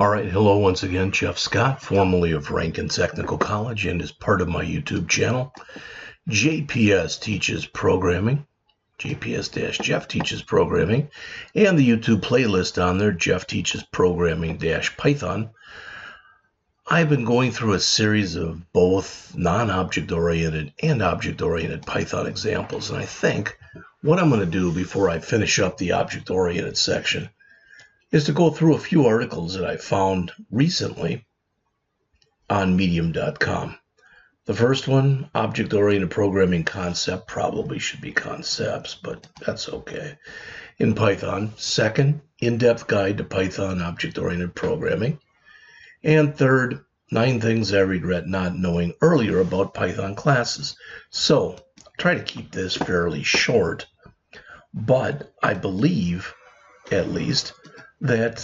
All right, hello once again, Jeff Scott, formerly of Rankin Technical College and as part of my YouTube channel. JPS Teaches Programming, JPS-Jeff Teaches Programming, and the YouTube playlist on there, Jeff Teaches Programming-Python. I've been going through a series of both non-object-oriented and object-oriented Python examples, and I think what I'm going to do before I finish up the object-oriented section is to go through a few articles that I found recently on medium.com. The first one, object-oriented programming concept, probably should be concepts, but that's okay, in Python. Second, in-depth guide to Python object-oriented programming. And third, 9 things I regret not knowing earlier about Python classes. So, I'll try to keep this fairly short, but I believe, at least, that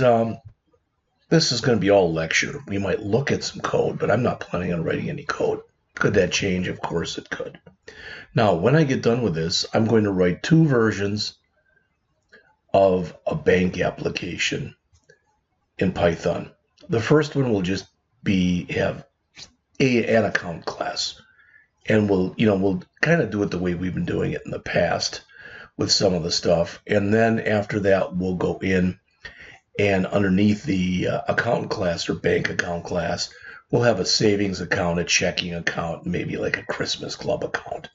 this is going to be all lecture. We might look at some code, but I'm not planning on writing any code. Could that change? Of course it could. Now, when I get done with this, I'm going to write 2 versions of a bank application in Python. The first one will just have an account class, and we'll kind of do it the way we've been doing it in the past with some of the stuff, and then after that we'll go in and underneath the account class or bank account class, we'll have a savings account, a checking account, maybe like a Christmas club account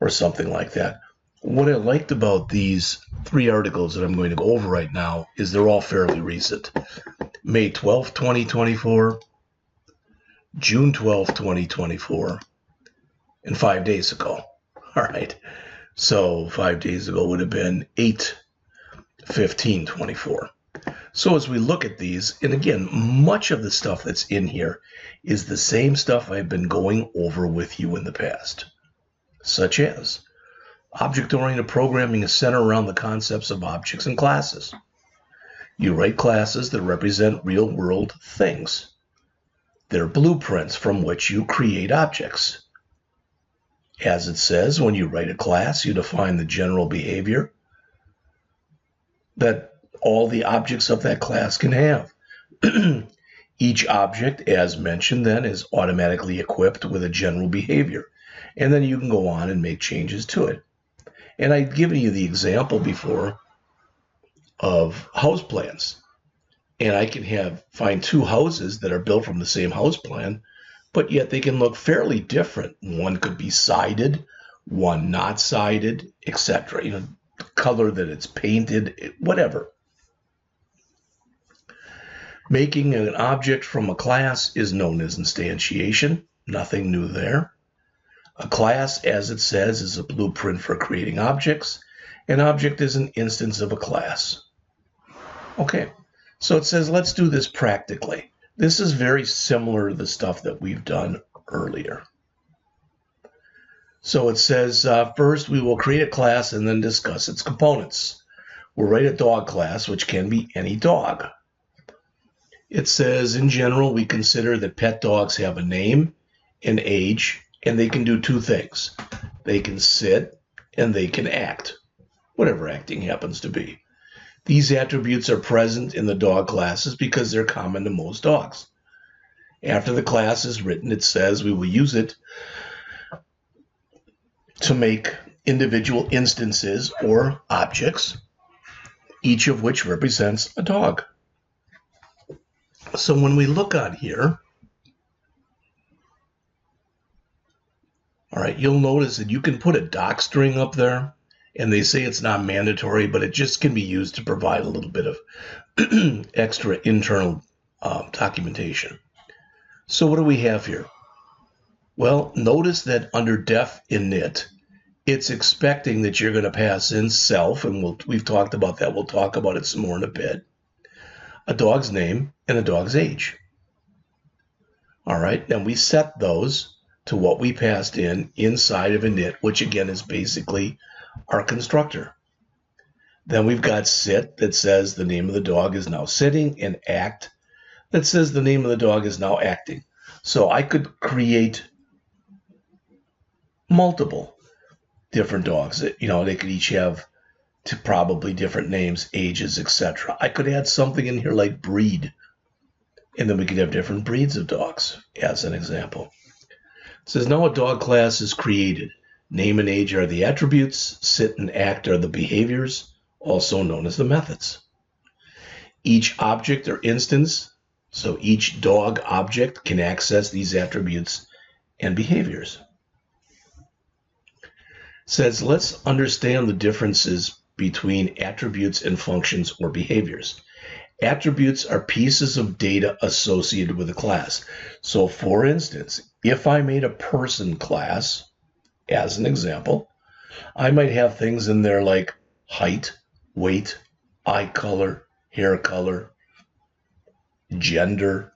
or something like that. What I liked about these 3 articles that I'm going to go over right now is they're all fairly recent. May 12th, 2024, June 12th, 2024, and 5 days ago. All right. So 5 days ago would have been 8/15/24. So as we look at these, and again, much of the stuff that's in here is the same stuff I've been going over with you in the past, such as object-oriented programming is centered around the concepts of objects and classes. You write classes that represent real-world things. They're blueprints from which you create objects. As it says, when you write a class, you define the general behavior that all the objects of that class can have. Each object, as mentioned then, is automatically equipped with a general behavior, and then you can go on and make changes to it. And I've given you the example before of house plans, and I can find 2 houses that are built from the same house plan, but yet they can look fairly different. One could be sided, one not sided, etc. The color that it's painted, whatever. Making an object from a class is known as instantiation. Nothing new there. A class, as it says, is a blueprint for creating objects. An object is an instance of a class. Okay, so it says let's do this practically. This is very similar to the stuff that we've done earlier. So it says first we will create a class and then discuss its components. We'll write a dog class, which can be any dog. It says, in general, we consider that pet dogs have a name, an age, and they can do 2 things. They can sit and they can act, whatever acting happens to be. These attributes are present in the dog classes because they're common to most dogs. After the class is written, it says we will use it to make individual instances or objects, each of which represents a dog. So when we look on here, all right, you'll notice that you can put a doc string up there, and they say it's not mandatory, but it just can be used to provide a little bit of extra internal documentation. So what do we have here? Well, notice that under def init, it's expecting that you're going to pass in self, and we've talked about that. We'll talk about it some more in a bit. A dog's name and a dog's age. All right, and we set those to what we passed in inside of init, which again is basically our constructor. Then we've got sit that says the name of the dog is now sitting, and act that says the name of the dog is now acting. So I could create multiple different dogs. They could each have probably different names, ages, etc. I could add something in here like breed. And then we can have different breeds of dogs, as an example. It says, now a dog class is created. Name and age are the attributes. Sit and act are the behaviors, also known as the methods. Each object or instance, so each dog object can access these attributes and behaviors. It says, let's understand the differences between attributes and functions or behaviors. Attributes are pieces of data associated with a class. So for instance, if I made a person class, as an example, I might have things in there like height, weight, eye color, hair color, gender,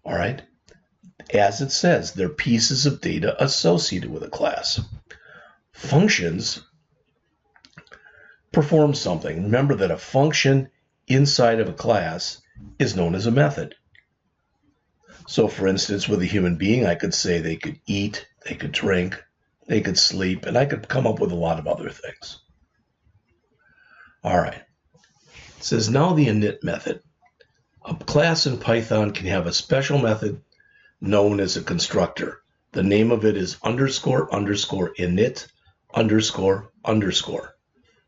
all right? As it says, they're pieces of data associated with a class. Functions perform something. Remember that a function inside of a class is known as a method. So for instance, with a human being, I could say they could eat, they could drink, they could sleep, and I could come up with a lot of other things. All right. It says, now the init method. A class in Python can have a special method known as a constructor. The name of it is underscore underscore init underscore underscore.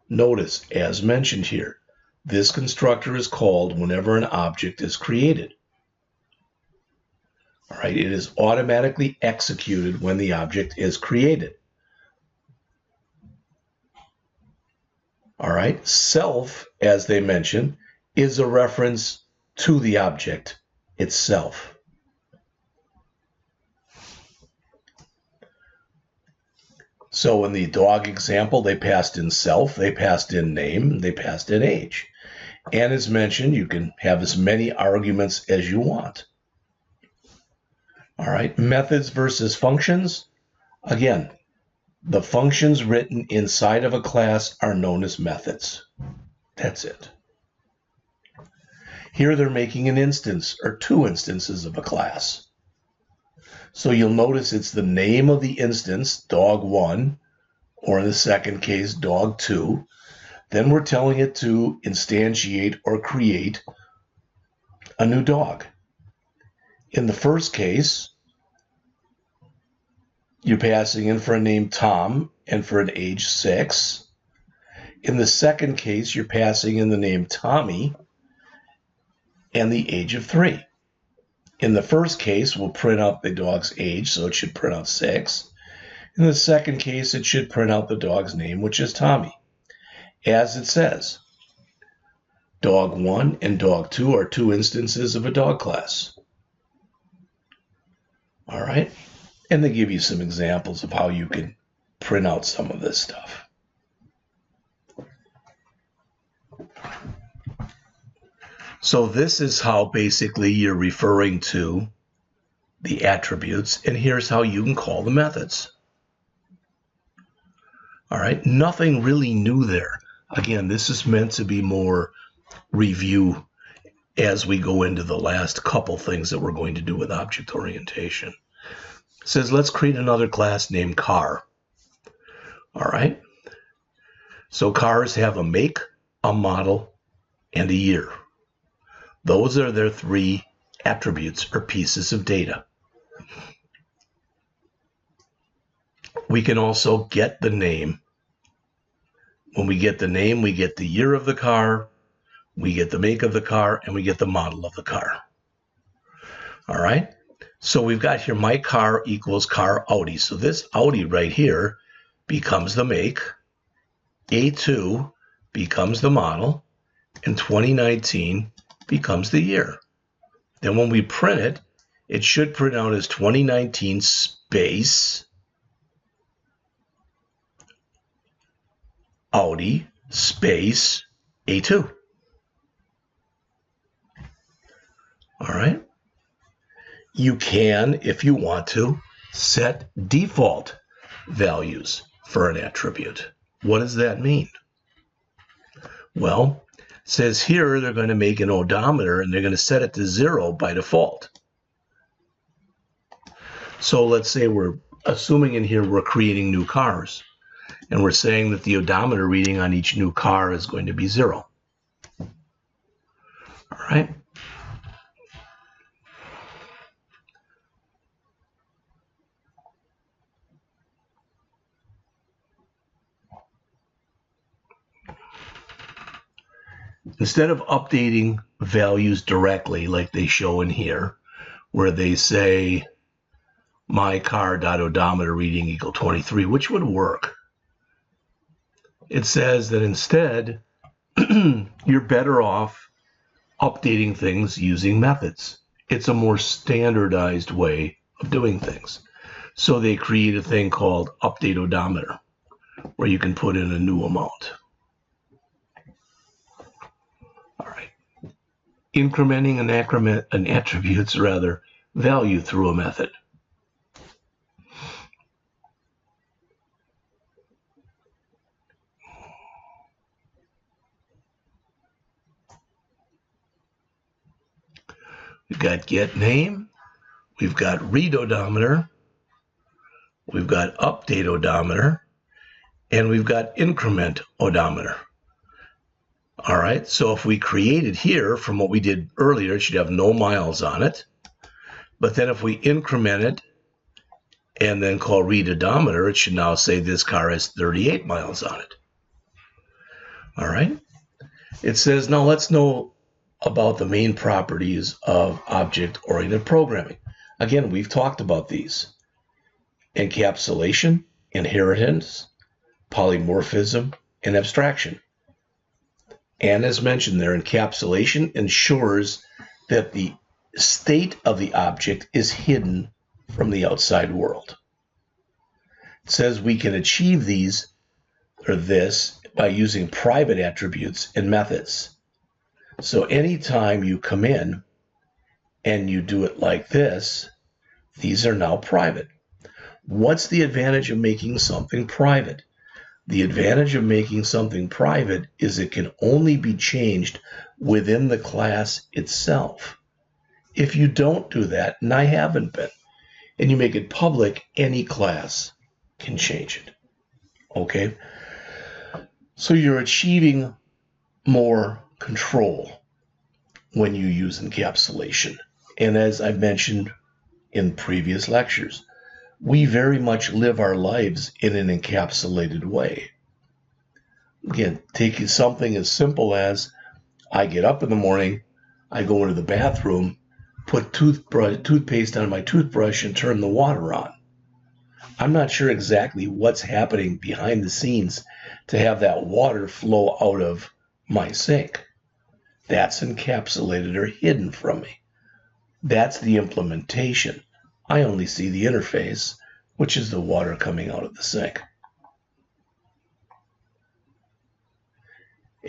Notice, as mentioned here, this constructor is called whenever an object is created. All right, it is automatically executed when the object is created. All right, self, as they mentioned, is a reference to the object itself. So in the dog example, they passed in self, they passed in name, they passed in age. And as mentioned, you can have as many arguments as you want. All right, methods versus functions. Again, the functions written inside of a class are known as methods. That's it. Here they're making an instance or two instances of a class. So you'll notice it's the name of the instance, dog1, or in the second case, dog2. Then we're telling it to instantiate or create a new dog. In the first case, you're passing in for a name Tom and for an age 6. In the second case, you're passing in the name Tommy and the age of 3. In the first case, we'll print out the dog's age, so it should print out 6. In the second case, it should print out the dog's name, which is Tommy. As it says, dog 1 and dog 2 are two instances of a dog class. All right, and they give you some examples of how you can print out some of this stuff. So this is how basically you're referring to the attributes, and here's how you can call the methods. All right, nothing really new there. Again, this is meant to be more review as we go into the last couple things that we're going to do with object orientation. It says, let's create another class named car. All right, so cars have a make, a model, and a year. Those are their 3 attributes or pieces of data. We can also get the name. When we get the name, we get the year of the car, we get the make of the car, and we get the model of the car. All right, so we've got here my car equals car Audi. So this Audi right here becomes the make, A2 becomes the model, and 2019 becomes the year. Then when we print it, it should print out as 2019 space Audi space A2. All right. You can, if you want to, set default values for an attribute. What does that mean? Well, it says here they're going to make an odometer and they're going to set it to 0 by default. So let's say we're assuming in here we're creating new cars. And we're saying that the odometer reading on each new car is going to be 0. All right. instead of updating values directly like they show in here, where they say my car.odometer reading equal 23, which would work. It says that instead, you're better off updating things using methods. It's a more standardized way of doing things. So they create a thing called update odometer, where you can put in a new amount. All right. Incrementing an attribute's value through a method. We've got get name, we've got read odometer, we've got update odometer, and we've got increment odometer. All right, so if we create it here from what we did earlier, it should have no miles on it. But then if we increment it and then call read odometer, it should now say this car has 38 miles on it. All right, it says now let's know about the main properties of object-oriented programming. Again, we've talked about these. Encapsulation, inheritance, polymorphism, and abstraction. And as mentioned there, encapsulation ensures that the state of the object is hidden from the outside world. It says we can achieve this by using private attributes and methods. So anytime you come in and you do it like this, these are now private. What's the advantage of making something private? The advantage of making something private is it can only be changed within the class itself. If you don't do that, and I haven't been, and you make it public, any class can change it. Okay? So you're achieving more control when you use encapsulation. And as I've mentioned in previous lectures, we very much live our lives in an encapsulated way. Again, taking something as simple as I get up in the morning, I go into the bathroom, put toothpaste on my toothbrush and turn the water on. I'm not sure exactly what's happening behind the scenes to have that water flow out of my sink. That's encapsulated or hidden from me. That's the implementation. I only see the interface, which is the water coming out of the sink.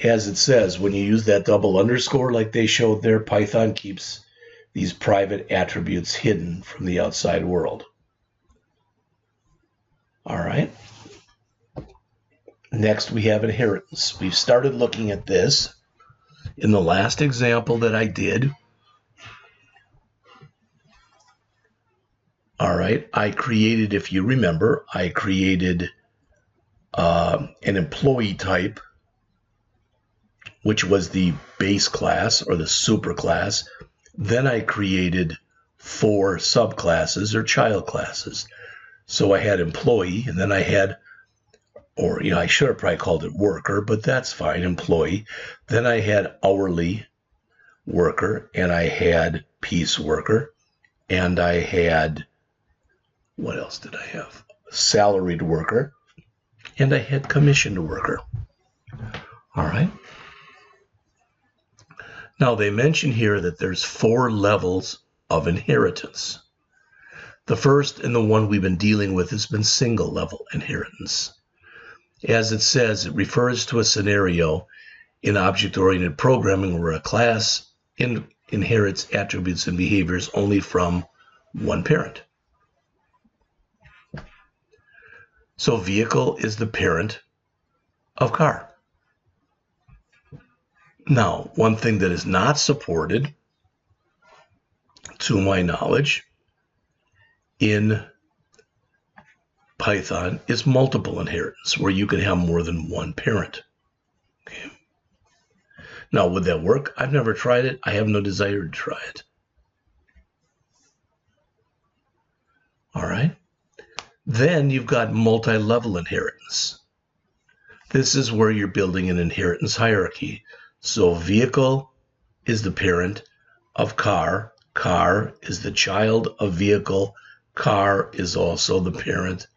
As it says, when you use that double underscore like they showed there, Python keeps these private attributes hidden from the outside world. All right. Next, we have inheritance. We've started looking at this in the last example that I did. All right, I created, if you remember, I created an employee type, which was the base class or the super class. Then I created 4 subclasses or child classes. So I had employee, and then I had, or I should have probably called it worker, but that's fine, employee. Then I had hourly worker, and I had piece worker, and I had, what else did I have? Salaried worker, and I had commissioned worker. All right. Now they mention here that there's 4 levels of inheritance. The first and the one we've been dealing with has been single level inheritance. As it says, it refers to a scenario in object-oriented programming where a class inherits attributes and behaviors only from one parent. So vehicle is the parent of car. Now, one thing that is not supported, to my knowledge, in Python is multiple inheritance, where you can have more than one parent. Okay. Now, would that work? I've never tried it. I have no desire to try it. All right. Then you've got multi-level inheritance. This is where you're building an inheritance hierarchy. So vehicle is the parent of car. Car is the child of vehicle. Car is also the parent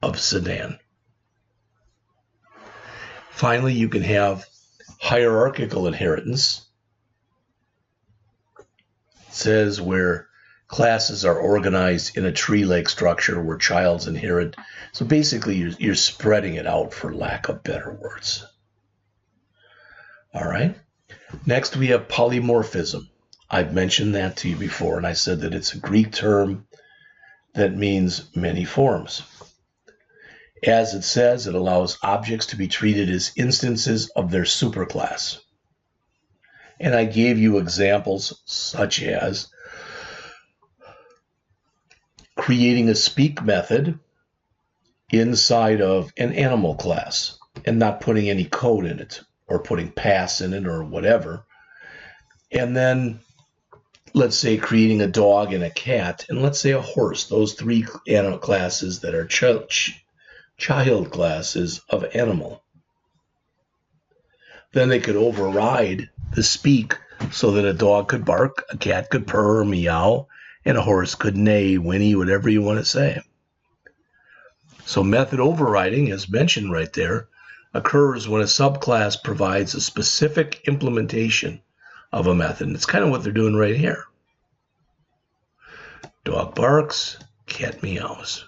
of sedan. Finally, you can have hierarchical inheritance. It says where classes are organized in a tree-like structure where childs inherit. So basically, you're spreading it out, for lack of better words. All right. Next, we have polymorphism. I've mentioned that to you before, and I said that it's a Greek term that means many forms. As it says, it allows objects to be treated as instances of their superclass. And I gave you examples such as creating a speak method inside of an animal class and not putting any code in it or putting pass in it or whatever. And then let's say creating a dog and a cat, and let's say a horse, those three animal classes that are child classes of animal. Then they could override the speak so that a dog could bark, a cat could purr or meow, and a horse could neigh, whinny, whatever you want to say. So method overriding, as mentioned right there, occurs when a subclass provides a specific implementation of a method. And it's kind of what they're doing right here. Dog barks, cat meows.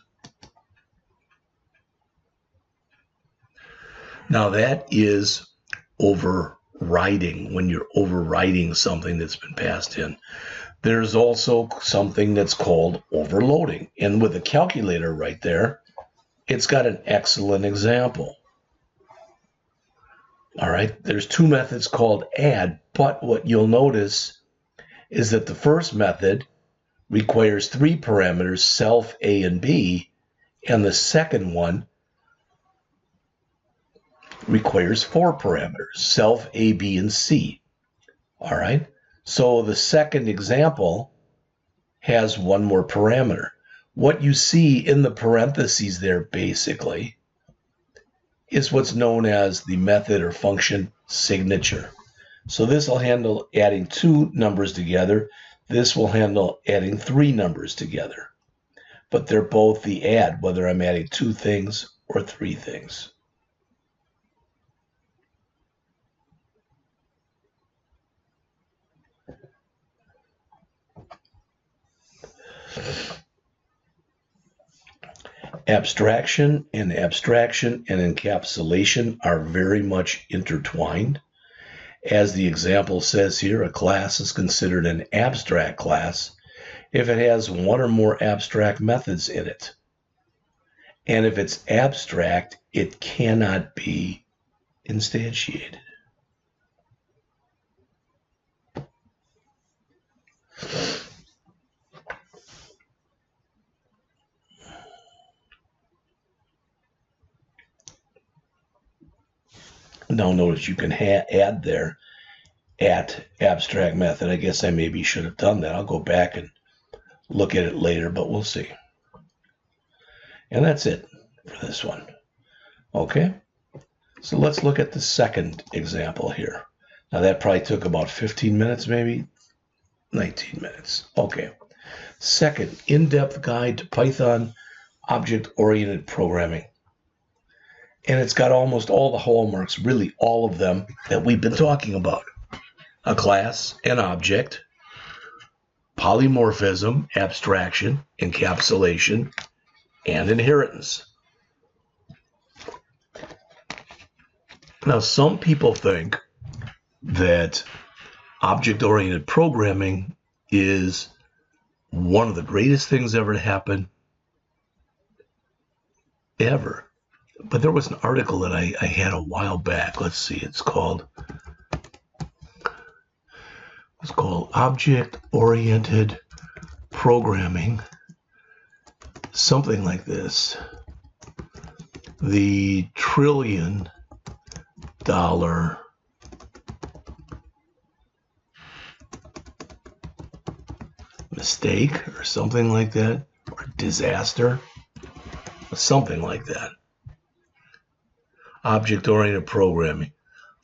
Now that is overriding, when you're overriding something that's been passed in. There's also something that's called overloading. And with a calculator right there, it's got an excellent example. All right, there's two methods called add, but what you'll notice is that the first method requires three parameters, self, A, and B, and the second one requires four parameters, self, A, B, and C. All right, so the second example has one more parameter. What you see in the parentheses there basically is what's known as the method or function signature. So this will handle adding two numbers together. This will handle adding three numbers together. But they're both the add, whether I'm adding two things or three things. Abstraction and encapsulation are very much intertwined. As the example says here, a class is considered an abstract class if it has one or more abstract methods in it. And if it's abstract, it cannot be instantiated. Now notice you can add there at abstract method. I guess I maybe should have done that. I'll go back and look at it later, but we'll see. And that's it for this one. Okay, so let's look at the second example here. Now that probably took about 15 minutes, maybe 19 minutes. Okay, second, in-depth guide to Python object-oriented programming. And it's got almost all the hallmarks, really all of them that we've been talking about. A class, an object, polymorphism, abstraction, encapsulation, and inheritance. Now, some people think that object-oriented programming is one of the greatest things ever to happen, ever. But there was an article that I had a while back. Let's see, it's called Object-Oriented Programming, something like this. The $1 trillion mistake or something like that, or disaster, something like that. Object-oriented programming.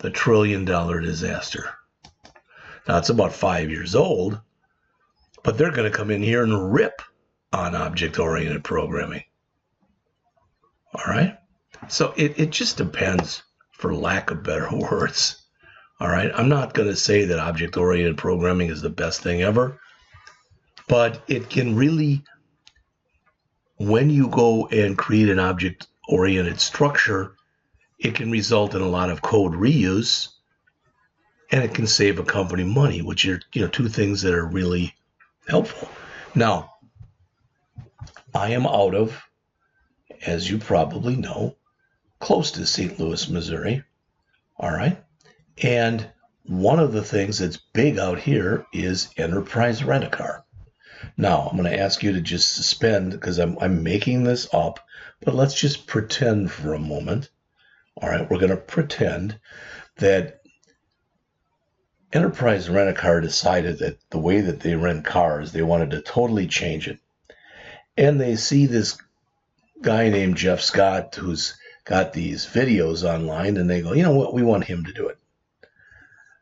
the $1 trillion disaster. Now, it's about 5 years old, but they're going to come in here and rip on object-oriented programming. All right? So it just depends, for lack of better words. All right? I'm not going to say that object-oriented programming is the best thing ever, but it can really, when you go and create an object-oriented structure, it can result in a lot of code reuse, and it can save a company money, which are, two things that are really helpful. Now, I am out of, as you probably know, close to St. Louis, Missouri. All right. And one of the things that's big out here is Enterprise Rent-A-Car. Now, I'm going to ask you to just suspend, because I'm making this up, but let's just pretend for a moment. All right. We're going to pretend that Enterprise Rent-A-Car decided that the way that they rent cars, they wanted to totally change it. And they see this guy named Jeff Scott who's got these videos online, and they go, you know what, we want him to do it.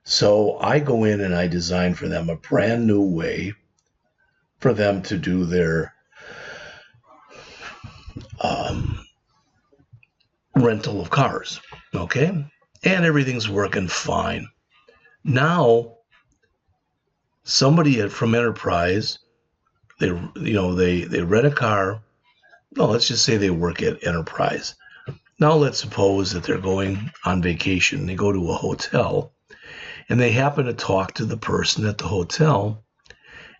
So I go in and I design for them a brand new way for them to do their rental of cars. Okay? And everything's working fine. Now, somebody from Enterprise, they rent a car. No, let's just say they work at Enterprise. Now let's suppose that they're going on vacation. They go to a hotel, and they happen to talk to the person at the hotel,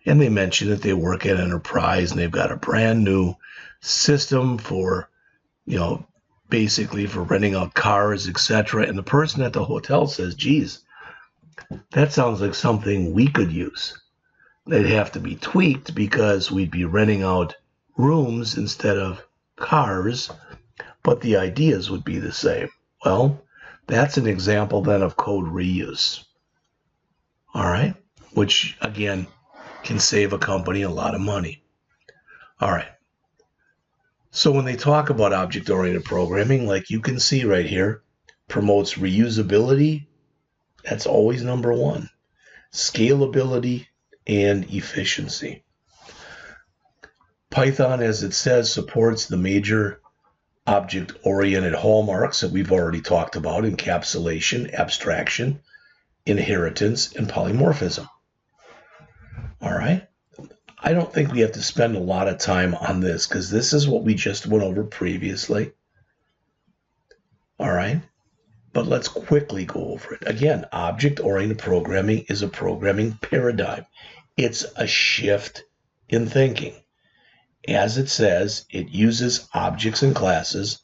and they mention that they work at Enterprise, and they've got a brand new system for, basically for renting out cars, etc. And the person at the hotel says, geez, that sounds like something we could use. They'd have to be tweaked because we'd be renting out rooms instead of cars, but the ideas would be the same. Well, that's an example then of code reuse. All right? Which, again, can save a company a lot of money. All right. So when they talk about object-oriented programming, like you can see right here, promotes reusability. That's always number one. Scalability and efficiency. Python, as it says, supports the major object-oriented hallmarks that we've already talked about: encapsulation, abstraction, inheritance, and polymorphism. All right? I don't think we have to spend a lot of time on this because this is what we just went over previously. All right? But let's quickly go over it. Again, object-oriented programming is a programming paradigm. It's a shift in thinking. As it says, it uses objects and classes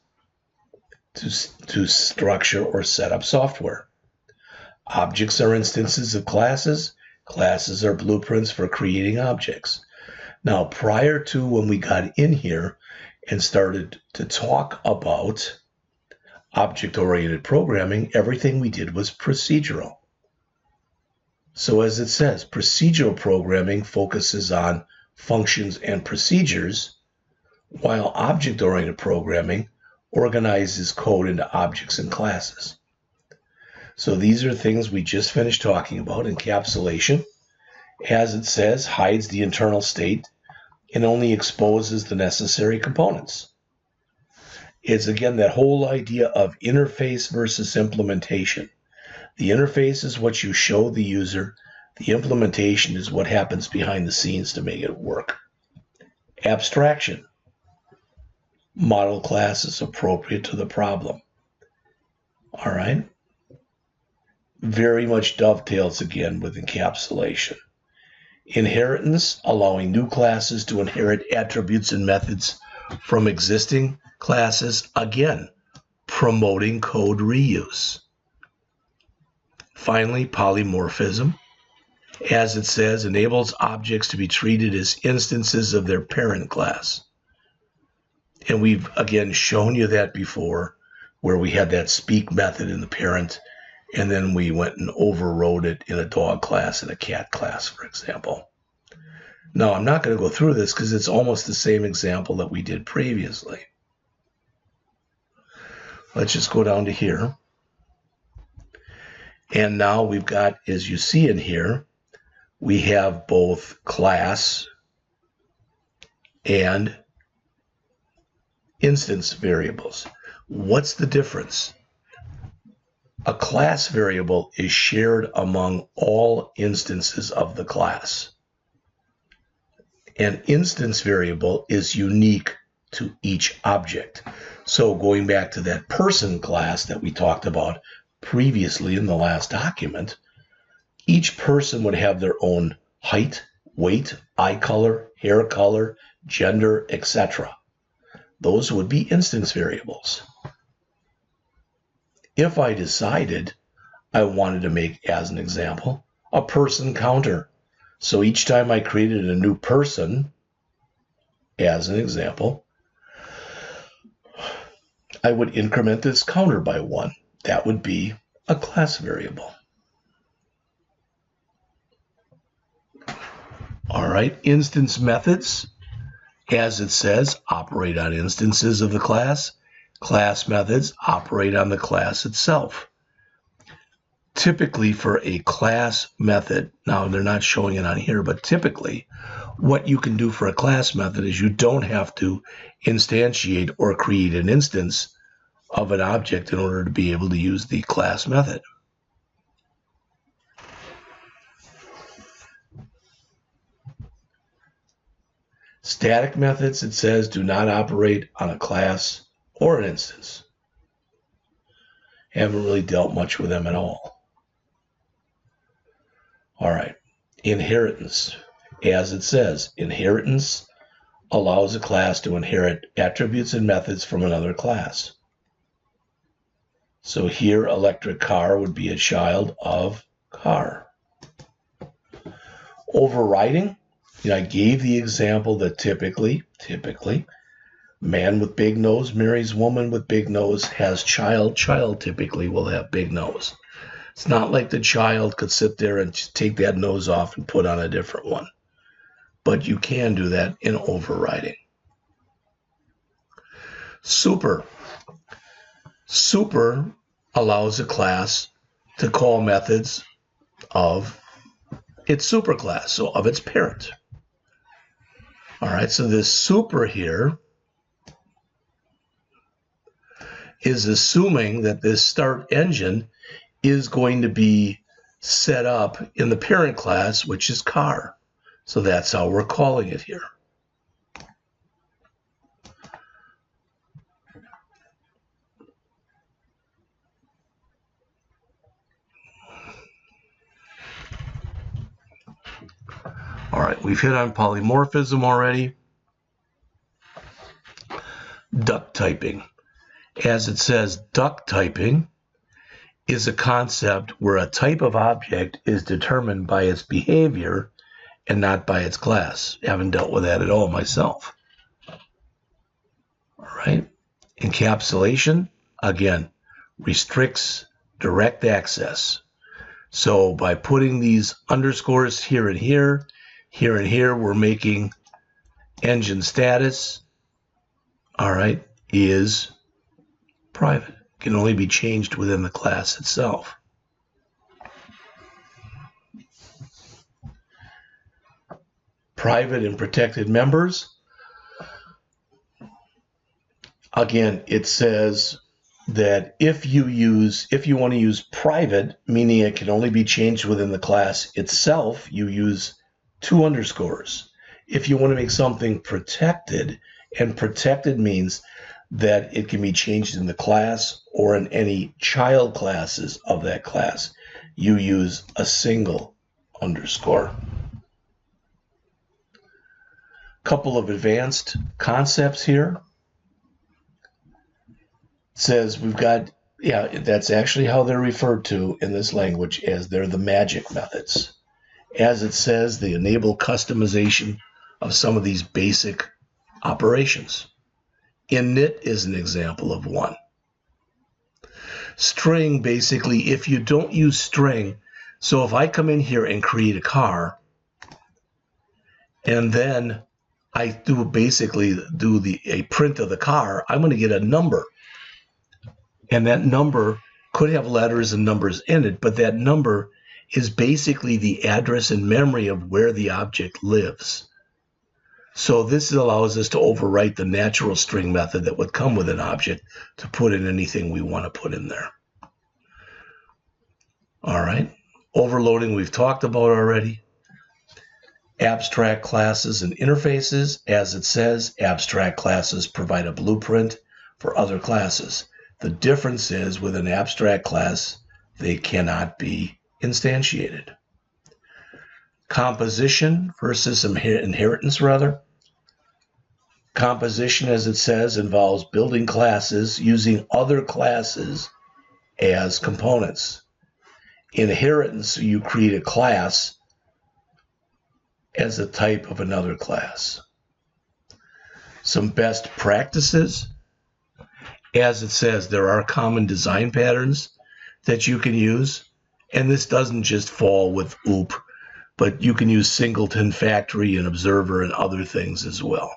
to structure or set up software. Objects are instances of classes. Classes are blueprints for creating objects. Now, prior to when we got in here and started to talk about object-oriented programming, everything we did was procedural. So as it says, procedural programming focuses on functions and procedures, while object-oriented programming organizes code into objects and classes. So these are things we just finished talking about. Encapsulation, as it says, hides the internal state and only exposes the necessary components. It's, again, that whole idea of interface versus implementation. The interface is what you show the user. The implementation is what happens behind the scenes to make it work. Abstraction. Model classes appropriate to the problem. All right? Very much dovetails again with encapsulation. Inheritance, allowing new classes to inherit attributes and methods from existing classes, again, promoting code reuse. Finally, polymorphism, as it says, enables objects to be treated as instances of their parent class. And we've, again, shown you that before, where we had that speak method in the parent, and then we went and overrode it in a dog class and a cat class, for example. Now, I'm not going to go through this because it's almost the same example that we did previously. Let's just go down to here. And now we've got, as you see in here, we have both class and instance variables. What's the difference? A class variable is shared among all instances of the class. An instance variable is unique to each object. So going back to that person class that we talked about previously in the last document, each person would have their own height, weight, eye color, hair color, gender, etc. Those would be instance variables. If I decided I wanted to make, as an example, a person counter, so each time I created a new person, as an example, I would increment this counter by 1. That would be a class variable. All right, instance methods, as it says, operate on instances of the class. Class methods operate on the class itself. Typically for a class method, now they're not showing it on here, but typically what you can do for a class method is you don't have to instantiate or create an instance of an object in order to be able to use the class method. Static methods, it says, do not operate on a class or an instance. Haven't really dealt much with them at all. All right, inheritance. As it says, inheritance allows a class to inherit attributes and methods from another class. So here, electric car would be a child of car. Overriding, I gave the example that typically, man with big nose marries woman with big nose, has child typically will have big nose. It's not like the child could sit there and just take that nose off and put on a different one. But you can do that in overriding. Super. Super allows a class to call methods of its superclass, so of its parent. All right, so this super here is assuming that this start engine is going to be set up in the parent class, which is car. So that's how we're calling it here. All right, we've hit on polymorphism already. Duck typing. As it says, duck typing is a concept where a type of object is determined by its behavior and not by its class. I haven't dealt with that at all myself. All right. Encapsulation, again, restricts direct access. So by putting these underscores here and here, we're making engine status, all right, is private. Can only be changed within the class itself. Private and protected members. Again, it says that if you want to use private, meaning it can only be changed within the class itself, you use 2 underscores. If you want to make something protected, and protected means that it can be changed in the class or in any child classes of that class, you use a single underscore. Couple of advanced concepts here. It says we've got, that's actually how they're referred to in this language, as they're the magic methods. As it says, they enable customization of some of these basic operations. Init is an example of one. String, basically, if you don't use string, so if I come in here and create a car, and then I basically do a print of the car, I'm going to get a number. And that number could have letters and numbers in it, but that number is basically the address and memory of where the object lives. So this allows us to overwrite the natural string method that would come with an object to put in anything we want to put in there. All right. Overloading we've talked about already. Abstract classes and interfaces. As it says, abstract classes provide a blueprint for other classes. The difference is with an abstract class, they cannot be instantiated. Composition versus inheritance, rather. Composition, as it says, involves building classes using other classes as components. Inheritance, you create a class as a type of another class. Some best practices. As it says, there are common design patterns that you can use, and this doesn't just fall with OOP, but you can use singleton, factory, and observer and other things as well.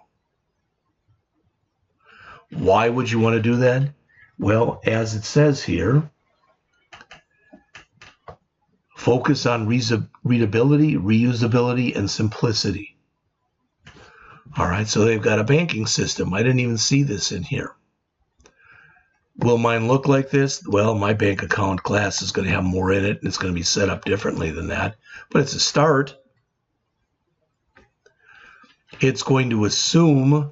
Why would you want to do that? Well, as it says here, focus on readability, reusability, and simplicity. All right, so they've got a banking system. I didn't even see this in here. Will mine look like this? Well, my bank account class is going to have more in it, and it's going to be set up differently than that, but it's a start. It's going to assume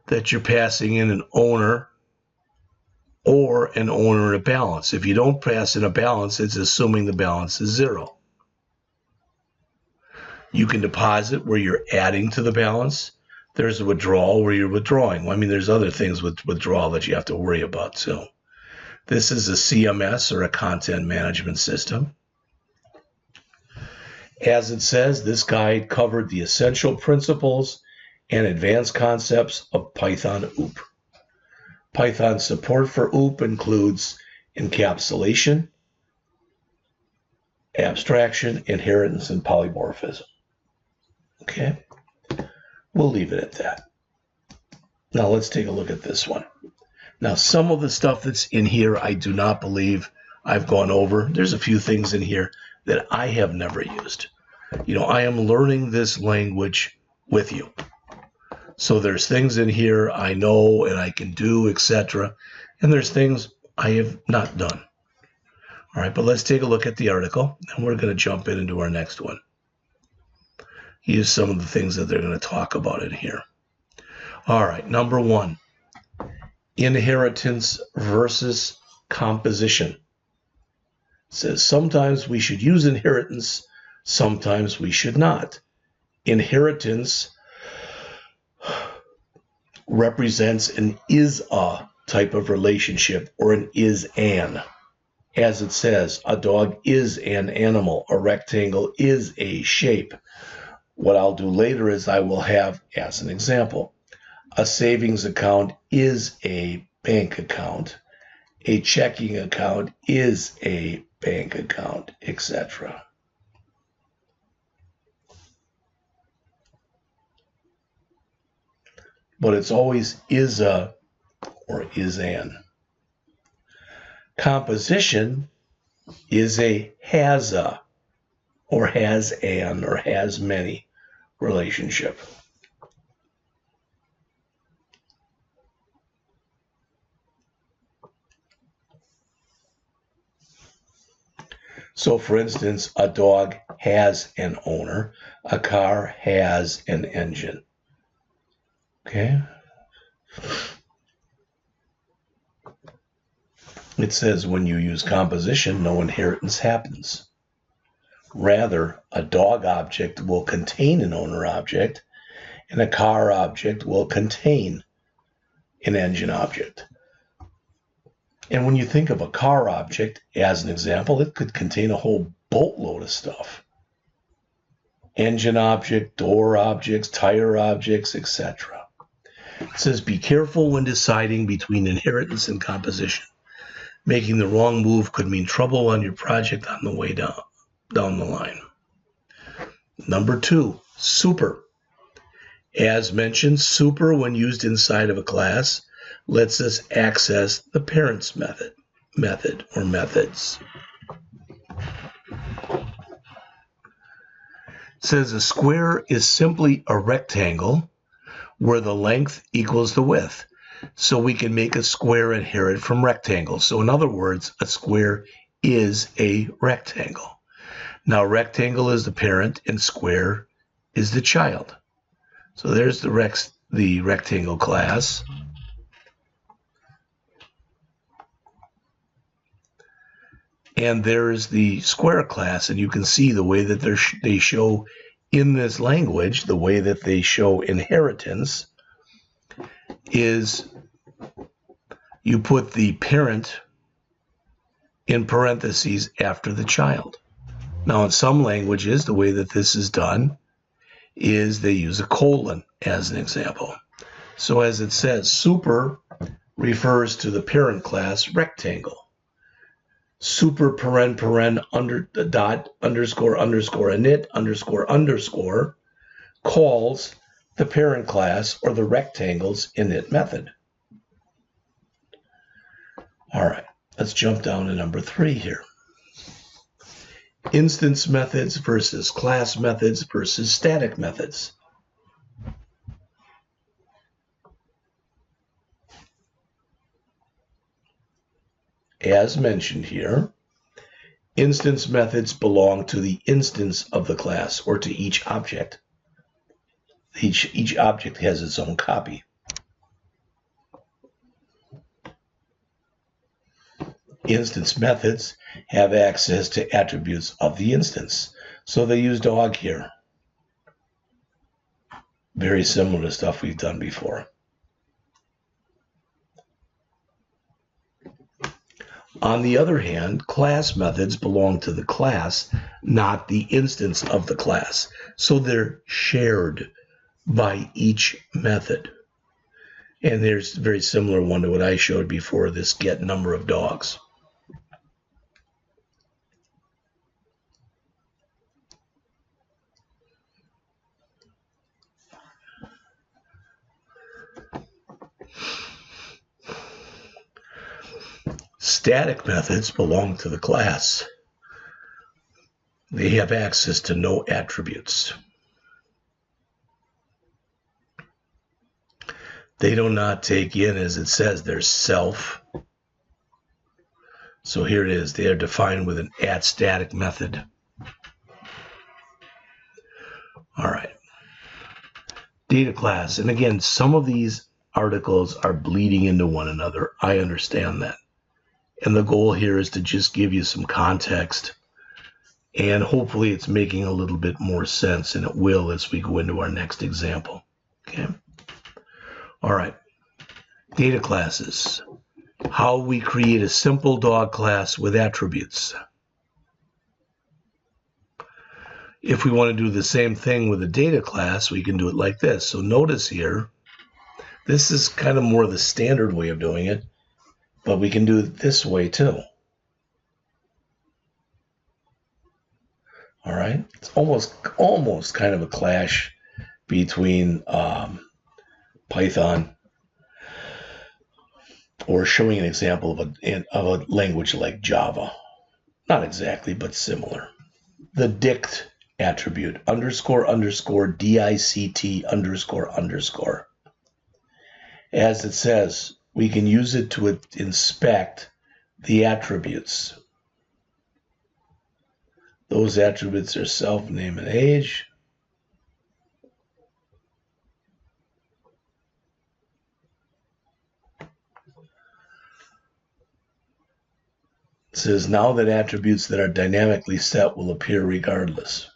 that you're passing in an owner or an owner and a balance. If you don't pass in a balance, it's assuming the balance is 0. You can deposit where you're adding to the balance. There's a withdrawal where you're withdrawing. I mean, there's other things with withdrawal that you have to worry about too. This is a CMS, or a content management system. As it says, this guide covered the essential principles and advanced concepts of Python OOP. Python support for OOP includes encapsulation, abstraction, inheritance, and polymorphism. Okay, we'll leave it at that. Now let's take a look at this one. Now, some of the stuff that's in here, I do not believe I've gone over. There's a few things in here that I have never used. You know, I am learning this language with you. So there's things in here I know and I can do, etc. And there's things I have not done. All right, but let's take a look at the article, and we're going to jump into our next one. Here's some of the things that they're going to talk about in here. All right, number 1, inheritance versus composition. It says sometimes we should use inheritance, sometimes we should not. Inheritance represents an is-a type of relationship, or an is-an. As it says, a dog is an animal, a rectangle is a shape. What I'll do later is I will have, as an example, a savings account is a bank account, a checking account is a bank account, etc. But it's always is a or is an. Composition is a has a or has an or has many relationship. So for instance, a dog has an owner, a car has an engine. Okay. It says when you use composition, no inheritance happens. Rather, a dog object will contain an owner object, and a car object will contain an engine object. And when you think of a car object, as an example, it could contain a whole boatload of stuff. Engine object, door objects, tire objects, etc. It says be careful when deciding between inheritance and composition. Making the wrong move could mean trouble on your project on the way down the line. Number 2, super. As mentioned, super, when used inside of a class, lets us access the parents method or methods. It says a square is simply a rectangle where the length equals the width. So we can make a square inherit from rectangles. So in other words, a square is a rectangle. Now rectangle is the parent and square is the child. So there's the rectangle class. And there's the square class, and you can see the way that they show in this language, the way that they show inheritance is you put the parent in parentheses after the child. Now, in some languages, the way that this is done is they use a colon as an example. So as it says, super refers to the parent class rectangle. Super paren under the dot underscore init underscore calls the parent class or the rectangles init method. All right, let's jump down to number 3 here. Instance methods versus class methods versus static methods. As mentioned here, instance methods belong to the instance of the class or to each object. Each object has its own copy. Instance methods have access to attributes of the instance. So they use dog here. Very similar to stuff we've done before. On the other hand, class methods belong to the class, not the instance of the class. So they're shared by each method. And there's a very similar one to what I showed before, this get number of dogs. Static methods belong to the class. They have access to no attributes. They do not take in, as it says, their self. So here it is. They are defined with an @static method. All right. Data class. And again, some of these articles are bleeding into one another. I understand that. And the goal here is to just give you some context. And hopefully it's making a little bit more sense, and it will as we go into our next example. Okay. All right. Data classes. How we create a simple dog class with attributes. If we want to do the same thing with a data class, we can do it like this. So notice here, this is kind of more the standard way of doing it, but we can do it this way too. All right, it's almost kind of a clash between Python or showing an example of a language like Java. Not exactly, but similar. The dict attribute, __dict__. As it says, we can use it to inspect the attributes. Those attributes are self, name, and age. It says now that attributes that are dynamically set will appear regardless.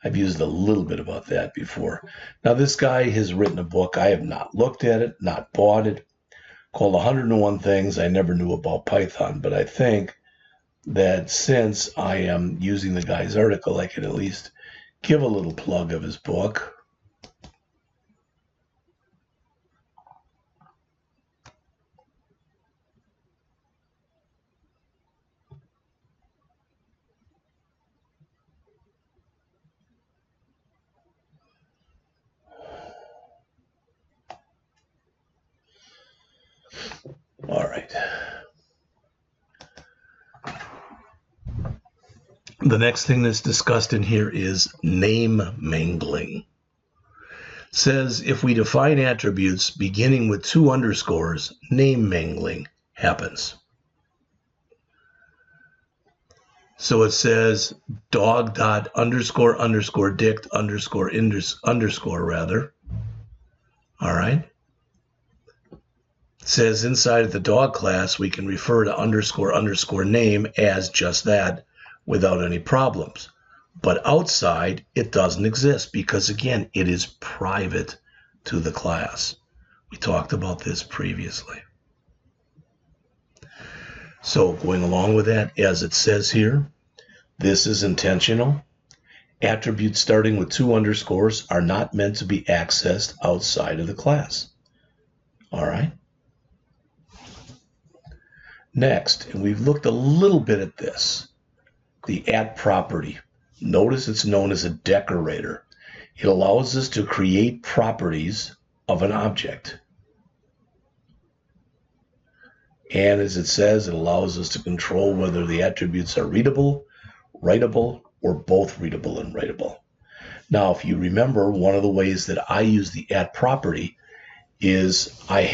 I've used a little bit about that before. Now this guy has written a book. I have not looked at it, not bought it, called 101 Things I Never Knew About Python. But I think that since I am using the guy's article, I can at least give a little plug of his book. All right. The next thing that's discussed in here is name mangling. It says if we define attributes beginning with 2 underscores, name mangling happens. So it says dog dot underscore underscore dict underscore underscore rather. All right. It says inside of the dog class, we can refer to underscore underscore name as just that without any problems. But outside, it doesn't exist because, again, it is private to the class. We talked about this previously. So going along with that, as it says here, this is intentional. Attributes starting with 2 underscores are not meant to be accessed outside of the class. All right. Next, and we've looked a little bit at this, the at property. Notice it's known as a decorator. It allows us to create properties of an object. And as it says, it allows us to control whether the attributes are readable, writable, or both readable and writable. Now, if you remember, one of the ways that I use the at property is I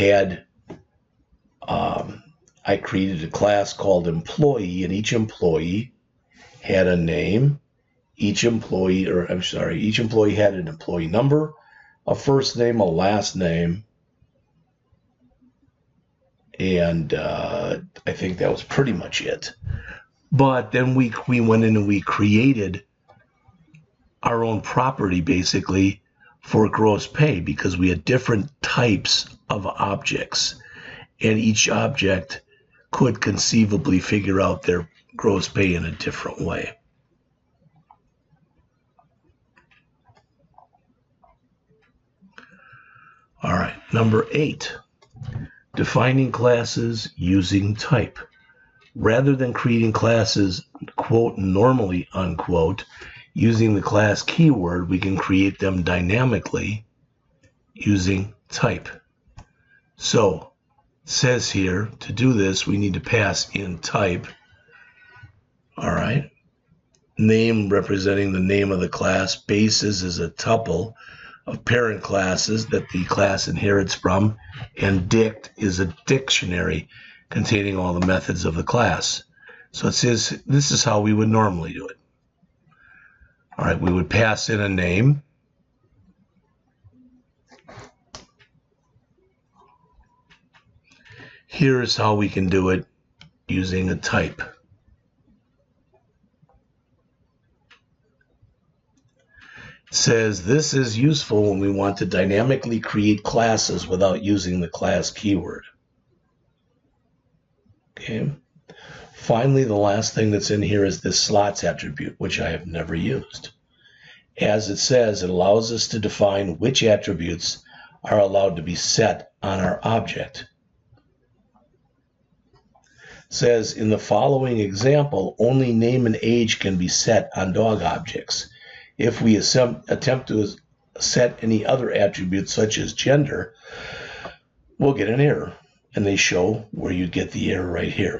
created a class called employee, and each employee had a name. Each employee had an employee number, a first name, a last name, and I think that was pretty much it. But then we went in and we created our own property basically for gross pay because we had different types of objects, and each object could conceivably figure out their gross pay in a different way. All right, number 8, defining classes using type. Rather than creating classes, quote, normally, unquote, using the class keyword, we can create them dynamically using type. So, it says here, to do this, we need to pass in type. All right. Name representing the name of the class. Basis is a tuple of parent classes that the class inherits from. And dict is a dictionary containing all the methods of the class. So it says this is how we would normally do it. All right, we would pass in a name. Here is how we can do it using a type. It says this is useful when we want to dynamically create classes without using the class keyword. Okay. Finally, the last thing that's in here is this slots attribute, which I have never used. As it says, it allows us to define which attributes are allowed to be set on our object. It says, in the following example, only name and age can be set on dog objects. If we attempt to set any other attributes, such as gender, we'll get an error. And they show where you get the error right here.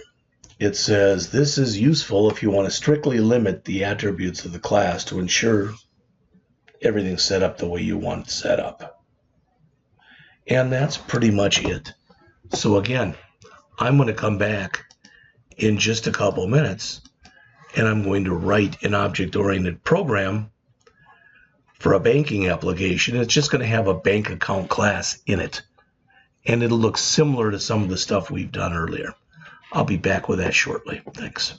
It says this is useful if you want to strictly limit the attributes of the class to ensure everything's set up the way you want it set up. And that's pretty much it. So again, I'm going to come back in just a couple minutes and I'm going to write an object-oriented program for a banking application. It's just going to have a bank account class in it. And it'll look similar to some of the stuff we've done earlier. I'll be back with that shortly. Thanks.